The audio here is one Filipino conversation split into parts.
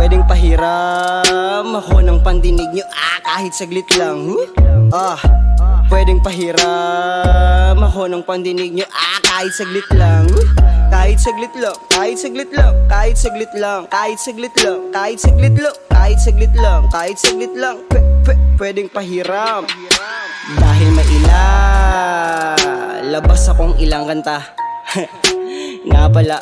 Pwedeng pahiram ako ng pandinig nyo, kahit saglit lang. Pwedeng pahiram ako ng pandinig nyo, kahit saglit lang. Kahit saglit lang, kahit saglit lang, kahit saglit lang, kahit saglit lang, kahit saglit lang, kahit saglit lang, kahit saglit lang. Pwedeng pahiram. Dahil maila, labas akong ilang kanta. Nga pala,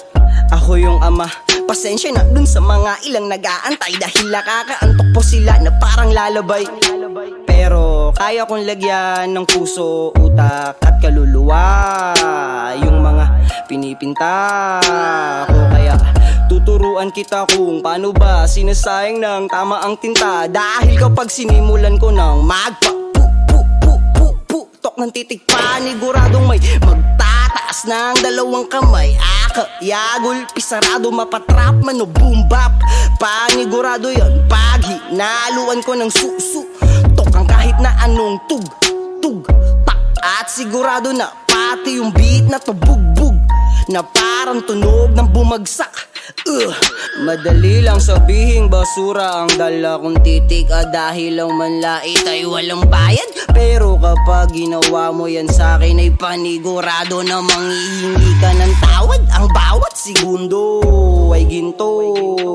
ako yung ama. Pasensya na dun sa mga ilang nag-aantay, dahil nakakaantok po sila na parang lalabay. Pero kaya kong lagyan ng puso, utak at kaluluwa yung mga pinipinta ko. Kaya tuturuan kita kung paano ba sinasayang ng tama ang tinta. Dahil kapag sinimulan ko ng magpa-pu-pu-pu-pu-tok ng titik, paniguradong may magtataas ng dalawang kamay. Kaya gulpi sarado, mapatrap man o boom bap, panigurado yan pag hinaluan ko ng susu. Tokang kahit na anong tug, tak. At sigurado na pati yung beat na tubugbog, na parang tunog ng bumagsak. Madali lang sabihing basura ang dala kong titik, dahil ang manlait ay walang bayad. Pero kapag ginawa mo yan sa'kin ay panigurado na manghihingi ka ng tawad. Ang bawat segundo ay ginto.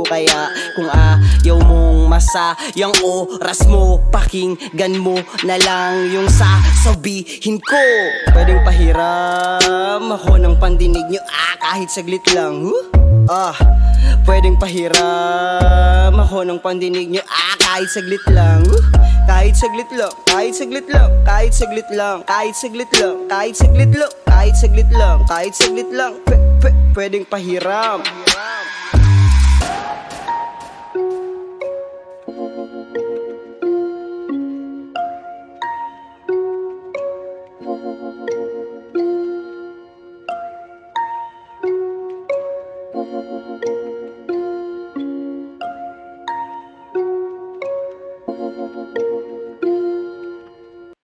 Kaya kung ayaw mong masayang oras mo, pakinggan mo na lang yung sasabihin ko. Pwedeng pahiram ako ng pandinig nyo, kahit saglit lang. Pwedeng pahiram ako ng pandinig nyo, kahit saglit lang. Kahit saglit lang, kahit saglit lang, kahit saglit lang, kahit saglit lang, kahit saglit lang, kahit saglit lang, kahit saglit lang. Pwedeng pahiram.